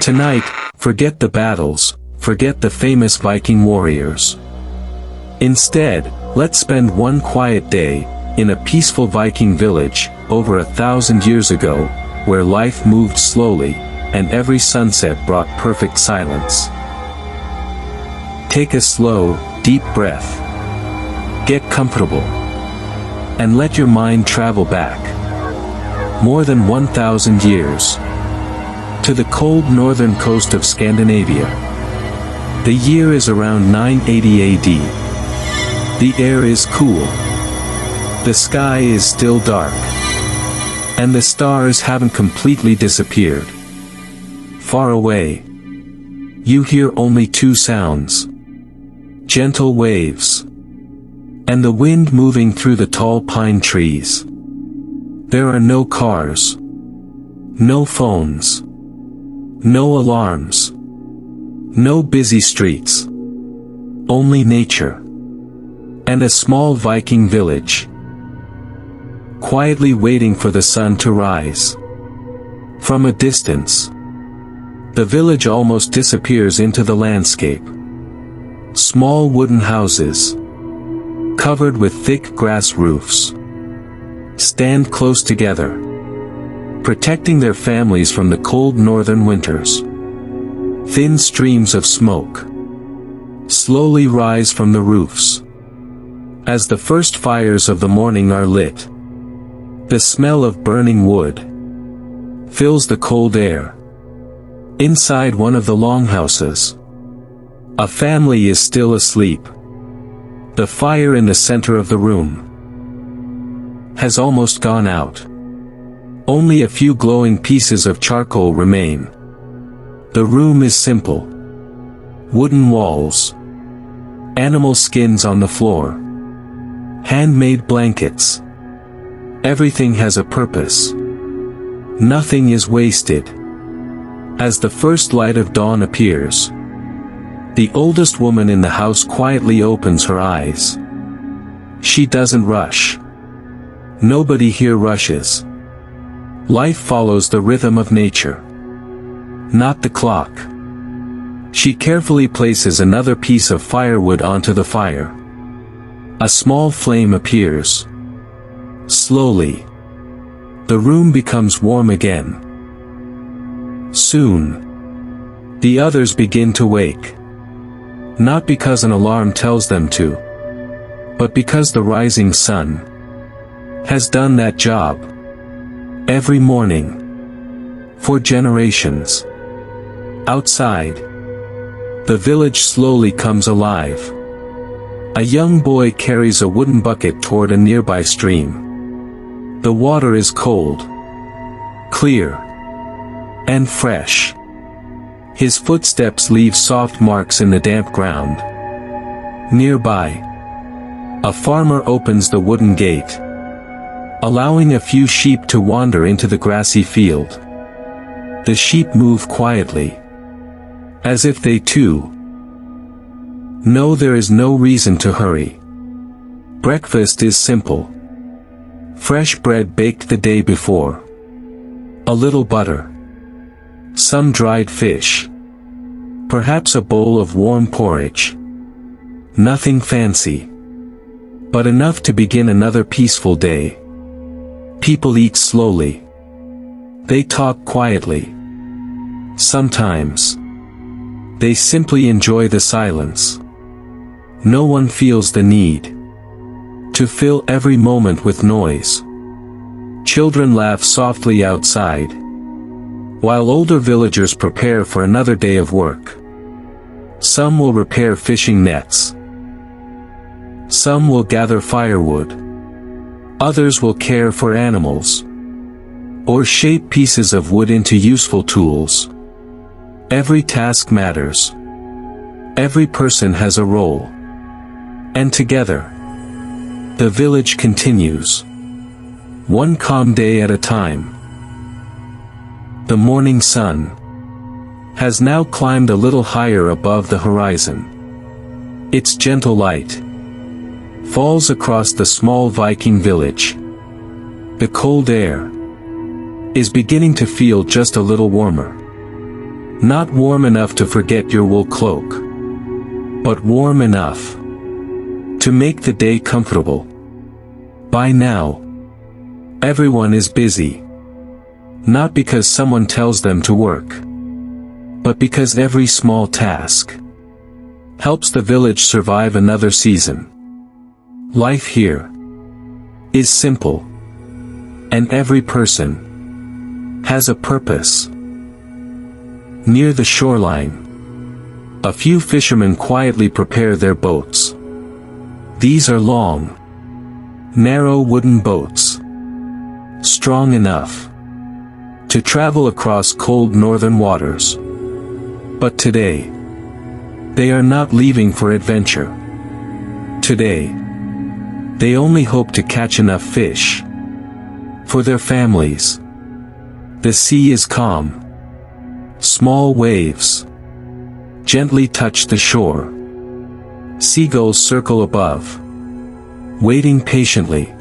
Tonight, forget the battles, forget the famous Viking warriors. Instead, let's spend one quiet day, in a peaceful Viking village, over 1,000 years ago, where life moved slowly, and every sunset brought perfect silence. Take a slow, deep breath. Get comfortable. And let your mind travel back. More than 1,000 years. To the cold northern coast of Scandinavia. The year is around 980 AD. The air is cool. The sky is still dark. And the stars haven't completely disappeared. Far away, you hear only two sounds. Gentle waves. And the wind moving through the tall pine trees. There are no cars. No phones. No alarms. No busy streets. Only nature. And a small Viking village. Quietly waiting for the sun to rise. From a distance, the village almost disappears into the landscape. Small wooden houses, covered with thick grass roofs, stand close together, protecting their families from the cold northern winters. Thin streams of smoke slowly rise from the roofs. As the first fires of the morning are lit, the smell of burning wood fills the cold air. Inside one of the longhouses, a family is still asleep. The fire in the center of the room has almost gone out. Only a few glowing pieces of charcoal remain. The room is simple. Wooden walls, animal skins on the floor, handmade blankets. Everything has a purpose. Nothing is wasted. As the first light of dawn appears, the oldest woman in the house quietly opens her eyes. She doesn't rush. Nobody here rushes. Life follows the rhythm of nature, not the clock. She carefully places another piece of firewood onto the fire. A small flame appears. Slowly, the room becomes warm again. Soon, the others begin to wake. Not because an alarm tells them to, but because the rising sun has done that job. Every morning, for generations. Outside, the village slowly comes alive. A young boy carries a wooden bucket toward a nearby stream. The water is cold, clear, and fresh. His footsteps leave soft marks in the damp ground. Nearby, a farmer opens the wooden gate, allowing a few sheep to wander into the grassy field. The sheep move quietly, as if they too know there is no reason to hurry. Breakfast is simple. Fresh bread baked the day before. A little butter. Some dried fish. Perhaps a bowl of warm porridge. Nothing fancy, but enough to begin another peaceful day. People eat slowly. They talk quietly. Sometimes, they simply enjoy the silence. No one feels the need to fill every moment with noise. Children laugh softly outside, while older villagers prepare for another day of work. Some will repair fishing nets. Some will gather firewood. Others will care for animals, or shape pieces of wood into useful tools. Every task matters. Every person has a role. And together, the village continues. One calm day at a time. The morning sun has now climbed a little higher above the horizon. Its gentle light falls across the small Viking village. The cold air is beginning to feel just a little warmer. Not warm enough to forget your wool cloak, but warm enough to make the day comfortable. By now, everyone is busy. Not because someone tells them to work, but because every small task helps the village survive another season. Life here is simple, and every person has a purpose. Near the shoreline, a few fishermen quietly prepare their boats. These are long, narrow wooden boats, strong enough to travel across cold northern waters. But today, they are not leaving for adventure. Today, they only hope to catch enough fish for their families. The sea is calm. Small waves gently touch the shore. Seagulls circle above, waiting patiently.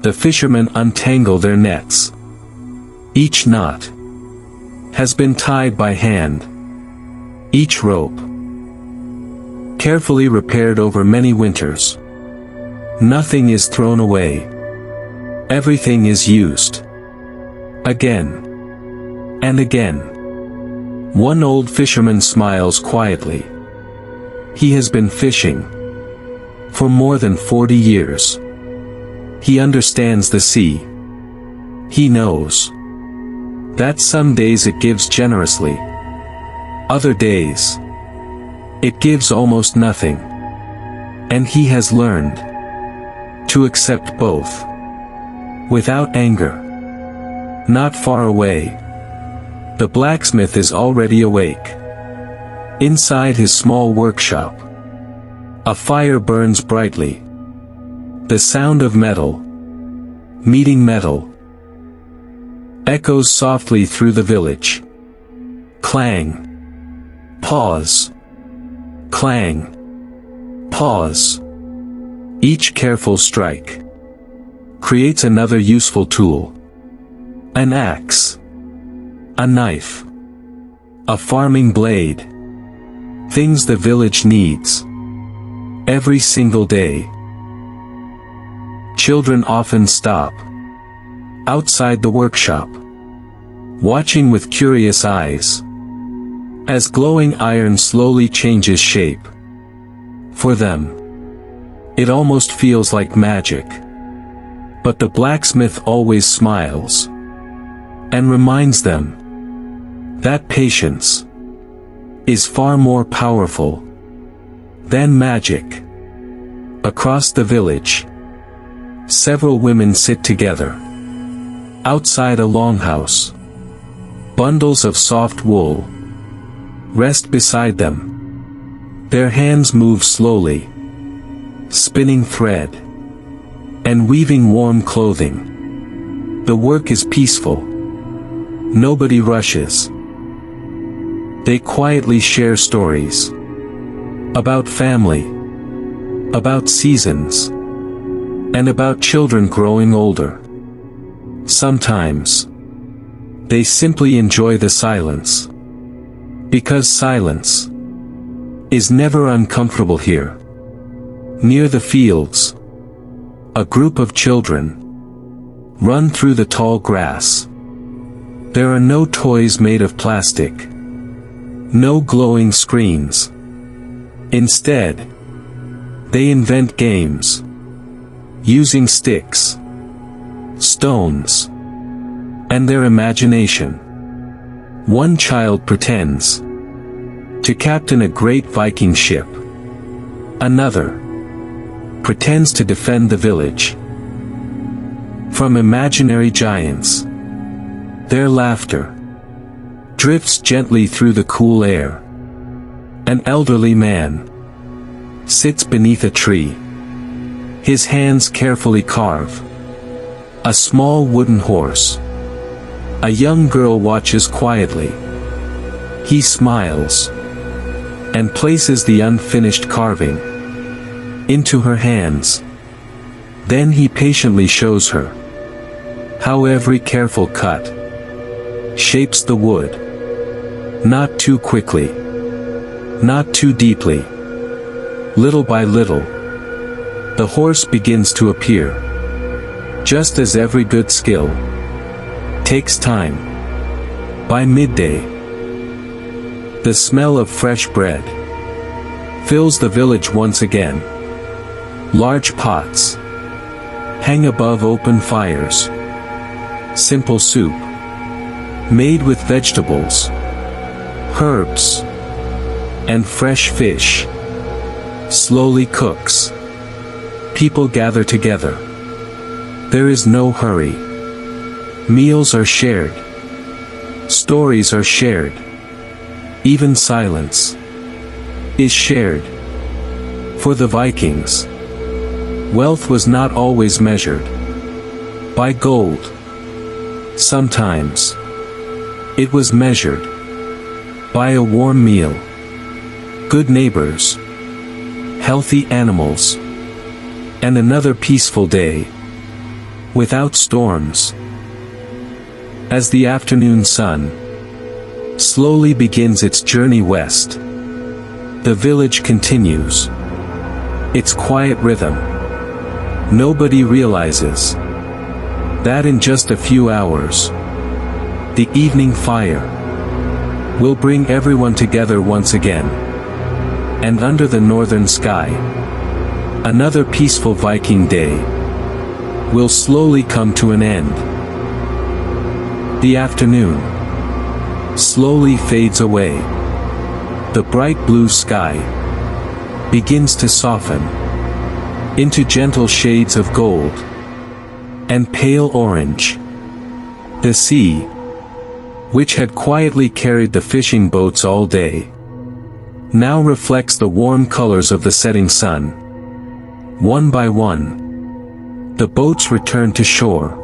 The fishermen untangle their nets. Each knot has been tied by hand. Each rope carefully repaired over many winters. Nothing is thrown away. Everything is used. Again and again. One old fisherman smiles quietly. He has been fishing for more than 40 years. He understands the sea. He knows that some days it gives generously. Other days, it gives almost nothing. And he has learned to accept both without anger. Not far away, the blacksmith is already awake. Inside his small workshop, a fire burns brightly. The sound of metal meeting metal echoes softly through the village. Clang. Pause. Clang. Pause. Each careful strike creates another useful tool. An axe. A knife. A farming blade. Things the village needs every single day. Children often stop outside the workshop, watching with curious eyes as glowing iron slowly changes shape. For them, it almost feels like magic. But the blacksmith always smiles and reminds them that patience is far more powerful than magic. Across the village, several women sit together outside a longhouse. Bundles of soft wool rest beside them. Their hands move slowly, spinning thread and weaving warm clothing. The work is peaceful. Nobody rushes. They quietly share stories about family, about seasons, and about children growing older. Sometimes, they simply enjoy the silence. Because silence is never uncomfortable here. Near the fields, a group of children run through the tall grass. There are no toys made of plastic, no glowing screens. Instead, they invent games, using sticks, stones, and their imagination. One child pretends to captain a great Viking ship. Another pretends to defend the village from imaginary giants. Their laughter drifts gently through the cool air. An elderly man sits beneath a tree. His hands carefully carve a small wooden horse. A young girl watches quietly. He smiles and places the unfinished carving into her hands. Then he patiently shows her how every careful cut shapes the wood. Not too quickly. Not too deeply. Little by little, the horse begins to appear. Just as every good skill takes time. By midday, the smell of fresh bread fills the village once again. Large pots hang above open fires. Simple soup, made with vegetables, herbs, and fresh fish, slowly cooks. People gather together. There is no hurry. Meals are shared. Stories are shared. Even silence is shared. For the Vikings, wealth was not always measured by gold. Sometimes it was measured by a warm meal, good neighbors, healthy animals, and another peaceful day without storms. As the afternoon sun slowly begins its journey west, the village continues its quiet rhythm. Nobody realizes that in just a few hours, the evening fire will bring everyone together once again. And under the northern sky, another peaceful Viking day will slowly come to an end. The afternoon slowly fades away. The bright blue sky begins to soften into gentle shades of gold and pale orange. The sea, which had quietly carried the fishing boats all day, now reflects the warm colors of the setting sun. One by one, the boats return to shore.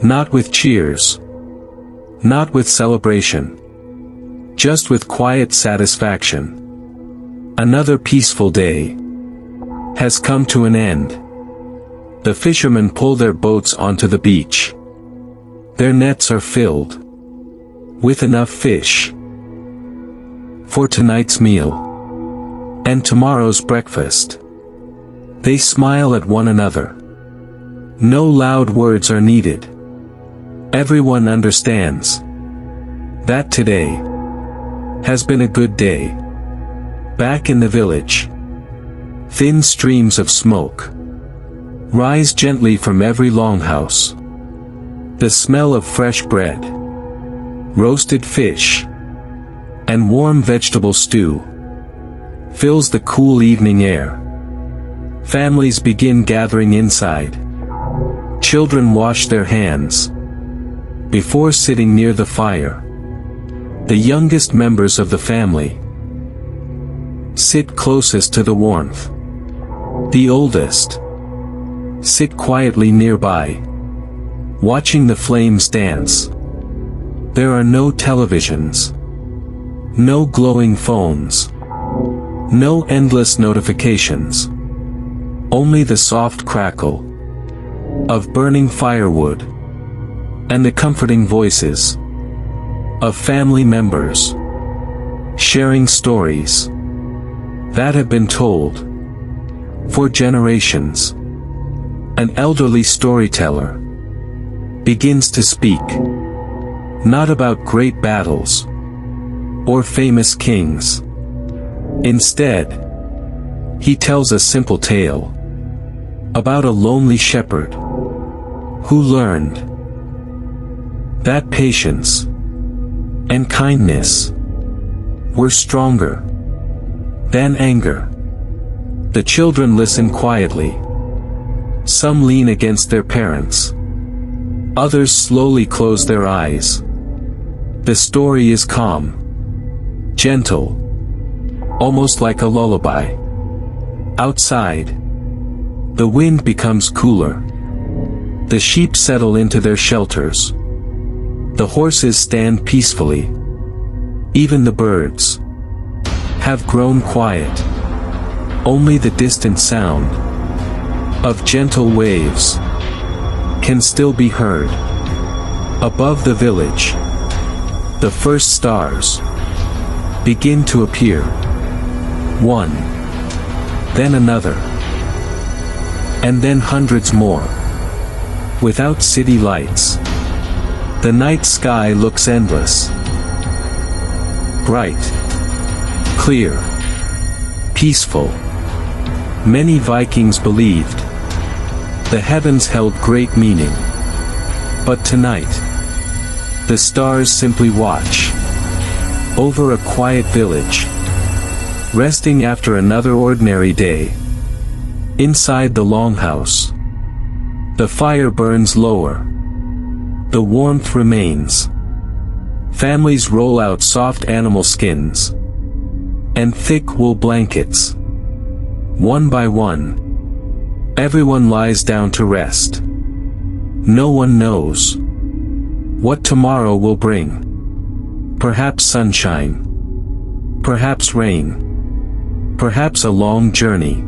Not with cheers, not with celebration, just with quiet satisfaction. Another peaceful day has come to an end. The fishermen pull their boats onto the beach. Their nets are filled with enough fish for tonight's meal and tomorrow's breakfast. They smile at one another. No loud words are needed. Everyone understands that today has been a good day. Back in the village, thin streams of smoke rise gently from every longhouse. The smell of fresh bread, roasted fish, and warm vegetable stew fills the cool evening air. Families begin gathering inside. Children wash their hands before sitting near the fire. The youngest members of the family sit closest to the warmth. The oldest sit quietly nearby, watching the flames dance. There are no televisions, no glowing phones, no endless notifications. Only the soft crackle of burning firewood and the comforting voices of family members sharing stories that have been told for generations. An elderly storyteller begins to speak, not about great battles or famous kings. Instead, he tells a simple tale about a lonely shepherd who learned that patience and kindness were stronger than anger. The children listen quietly. Some lean against their parents. Others slowly close their eyes. The story is calm, gentle, almost like a lullaby. Outside, the wind becomes cooler. The sheep settle into their shelters. The horses stand peacefully. Even the birds have grown quiet. Only the distant sound of gentle waves can still be heard. Above the village, The first stars begin to appear. One, then another, and then hundreds more. Without city lights, the night sky looks endless. Bright, clear, peaceful. Many Vikings believed the heavens held great meaning. But tonight, the stars simply watch over a quiet village, resting after another ordinary day. Inside the longhouse, the fire burns lower. The warmth remains. Families roll out soft animal skins and thick wool blankets. One by one, everyone lies down to rest. No one knows what tomorrow will bring. Perhaps sunshine, perhaps rain, perhaps a long journey,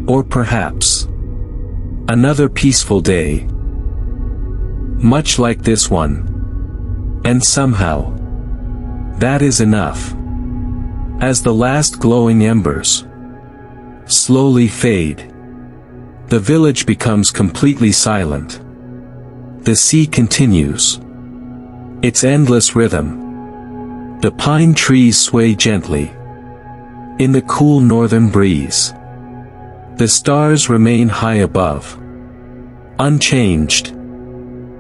or perhaps another peaceful day, much like this one. And somehow, that is enough. As the last glowing embers slowly fade, the village becomes completely silent. The sea continues its endless rhythm. The pine trees sway gently in the cool northern breeze. The stars remain high above, unchanged,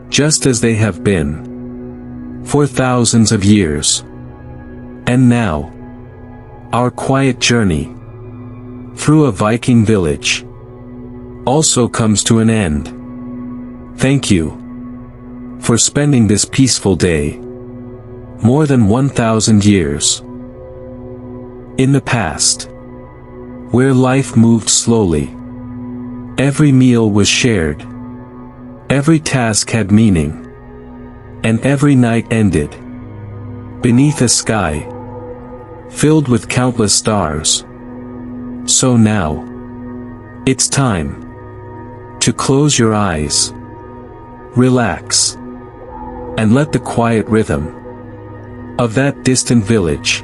just as they have been for thousands of years. And now, our quiet journey through a Viking village also comes to an end. Thank you for spending this peaceful day. More than 1,000 years in the past, where life moved slowly. Every meal was shared. Every task had meaning. And every night ended beneath a sky filled with countless stars. So now, it's time to close your eyes, relax, and let the quiet rhythm of that distant village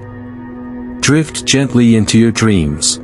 drift gently into your dreams.